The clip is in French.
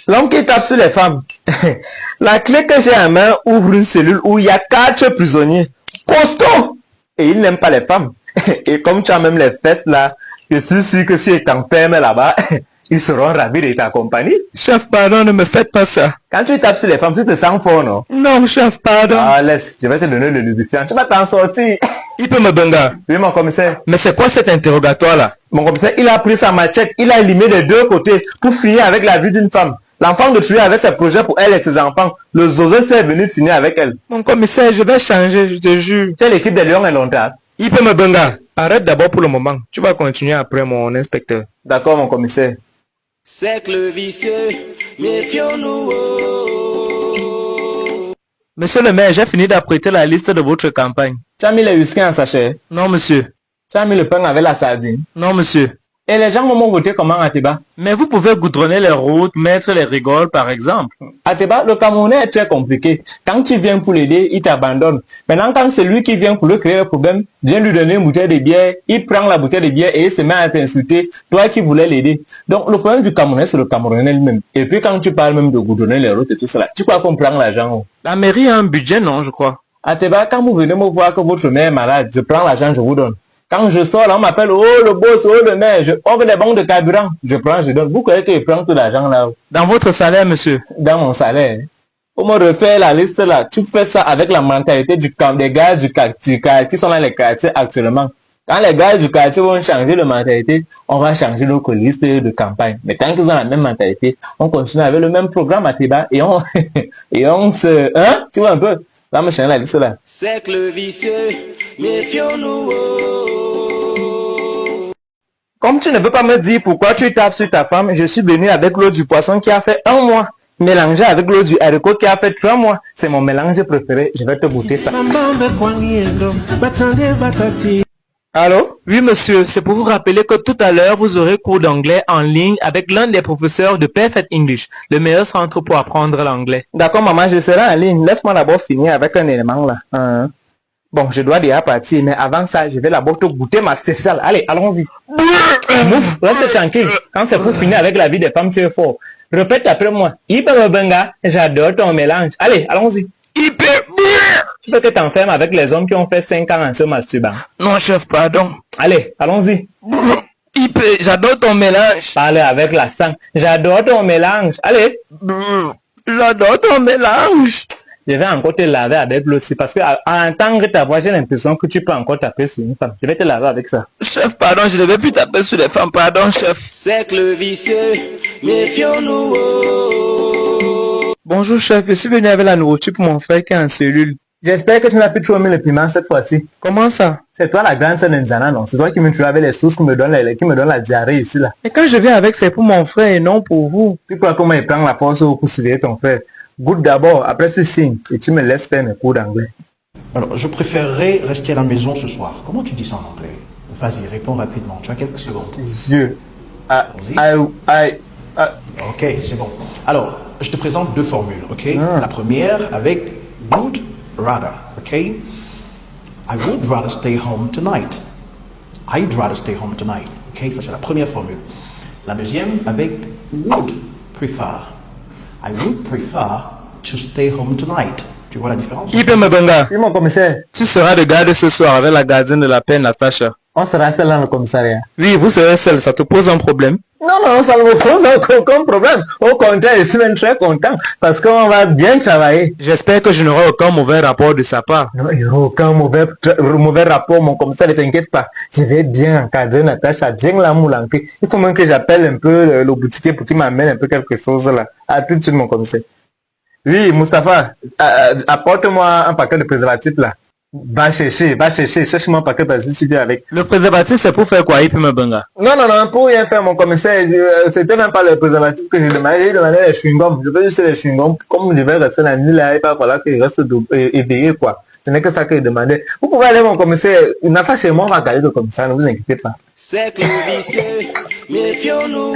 L'homme qui tape sur les femmes. La clé que j'ai en main ouvre une cellule où il y a 4 prisonniers. Costauds! Et il n'aime pas les femmes. Et comme tu as même les fesses là, je suis sûr que si tu t'enfermes là-bas, ils seront ravis de t'accompagner. Chef, pardon, ne me faites pas ça. Quand tu tapes sur les femmes, tu te sens fort, non? Non, chef, pardon. Ah, laisse, je vais te donner le lubrifiant. Tu vas t'en sortir. Il peut me benga. Oui, mon commissaire. Mais c'est quoi cet interrogatoire-là? Mon commissaire, il a pris sa machette, il a limé des deux côtés pour finir avec la vie d'une femme. L'enfant de tuer avait ses projets pour elle et ses enfants. Le Zozé s'est venu finir avec elle. Mon commissaire, je vais changer, je te jure. C'est l'équipe des Lions et Londres. Il peut me benga. Arrête d'abord pour le moment. Tu vas continuer après, mon inspecteur. D'accord, mon commissaire. Cercle vicieux, méfions-nous. Monsieur le maire, j'ai fini d'apprêter la liste de votre campagne. Tu as mis les whisky en sachet? Non, monsieur. Tu as mis le pain avec la sardine? Non, monsieur. Et les gens vont voter comment à Teba? Mais vous pouvez goudronner les routes, mettre les rigoles, par exemple. À Teba, le Camerounais est très compliqué. Quand tu viens pour l'aider, il t'abandonne. Maintenant, quand c'est lui qui vient pour lui créer un problème, viens lui donner une bouteille de bière, il prend la bouteille de bière et il se met à t'insulter, toi qui voulais l'aider. Donc, le problème du Camerounais, c'est le Camerounais lui-même. Et puis, quand tu parles même de goudronner les routes et tout cela, tu crois qu'on prend l'argent? La mairie a un budget, non, je crois. À Teba, quand vous venez me voir que votre mère est malade, je prends l'argent, je vous donne. Quand je sors, là, on m'appelle, oh, le boss, oh, le maire, je offre des bons de carburant. Je prends, je donne. Vous croyez que je prends tout l'argent là? Dans votre salaire, monsieur? Dans mon salaire. Pour me refaire la liste là, tu fais ça avec la mentalité des gars du quartier, qui sont dans les quartiers actuellement. Quand les gars du quartier vont changer de mentalité, on va changer notre liste de campagne. Mais tant qu'ils ont la même mentalité, on continue avec le même programme à Teba et on, et on se, hein? Tu vois un peu? Là, me changer la liste là. Cercle vicieux, méfions-nous. Comme tu ne peux pas me dire pourquoi tu tapes sur ta femme, je suis venu avec l'eau du poisson qui a fait 1 mois, mélangé avec l'eau du haricot qui a fait 3 mois. C'est mon mélange préféré, je vais te goûter ça. Allô? Oui, monsieur, c'est pour vous rappeler que tout à l'heure, vous aurez cours d'anglais en ligne avec l'un des professeurs de Perfect English, le meilleur centre pour apprendre l'anglais. D'accord, maman, je serai en ligne. Laisse-moi d'abord finir avec un élément là. Bon, je dois déjà partir, mais avant ça, je vais d'abord te goûter ma spéciale. Allez, allons-y. Reste tranquille. Quand c'est pour finir avec la vie des femmes, tu es fort. Répète après moi. Benga, j'adore ton mélange. Allez, allons-y. Tu veux que t'enfermes avec les hommes qui ont fait 5 ans en se masturbant? Non, chef, pardon. Allez, allons-y. J'adore ton mélange. Parle avec la sang. J'adore ton mélange. Allez. J'adore ton mélange. Je vais encore te laver avec l'eau aussi parce que à entendre ta voix, j'ai l'impression que tu peux encore taper sur une femme. Je vais te laver avec ça. Chef, pardon, je ne vais plus taper sur les femmes. Pardon, chef. Cercle vicieux, méfions-nous. Bonjour, chef. Je suis venu avec la nourriture pour mon frère qui est en cellule. J'espère que tu n'as plus trop mis le piment cette fois-ci. Comment ça? C'est toi la grande sœur d'Indiana, non? C'est toi qui me trouves avec les sources qui me donnent la diarrhée ici, là. Et quand je viens avec, c'est pour mon frère et non pour vous. Tu crois comment il prend la force pour surveiller ton frère? Goûte d'abord, après tu signes et tu me laisses faire mes cours d'anglais. Alors, je préférerais rester à la maison ce soir. Comment tu dis ça en anglais? Vas-y, réponds rapidement. Tu as quelques secondes. Ok, c'est bon. Alors, je te présente 2 formules, ok? La première avec would rather, ok? I would rather stay home tonight. I'd rather stay home tonight. Ok, ça c'est la première formule. La deuxième avec would prefer. I would prefer to stay home tonight. Tu vois la différence? Il peut me benga. Oui, mon commissaire. Tu seras de garde ce soir avec la gardienne de la paix, Natacha. On sera seul dans le commissariat. Oui, vous serez seul, ça te pose un problème? Non, ça ne me pose aucun problème. Au contraire, je suis même très content parce qu'on va bien travailler. J'espère que je n'aurai aucun mauvais rapport de sa part. Non, il n'y aura aucun mauvais rapport, mon commissaire, ne t'inquiète pas. Je vais bien encadrer Natacha, bien la moulanter. Il faut même que j'appelle un peu le boutiquier pour qu'il m'amène un peu quelque chose là. À tout de suite, mon commissaire. Oui, Mustapha, apporte-moi un paquet de préservatifs là. Va chercher, cherche-moi un paquet de préservatifs avec. Le préservatif, c'est pour faire quoi? Il peut me benga. Non, pour rien faire, mon commissaire. C'était même pas le préservatif que j'ai demandé. J'ai demandé les chewing-gums. Je veux juste les chewing-gums. Comme je vais rester la nuit là, et pas voilà qu'il reste éveillé, quoi. Ce n'est que ça que je demandais. Vous pouvez aller, mon commissaire. Il n'a pas chez moi, on va garder le commissaire. Ne vous inquiétez pas. Cercle vicieux, méfions-nous.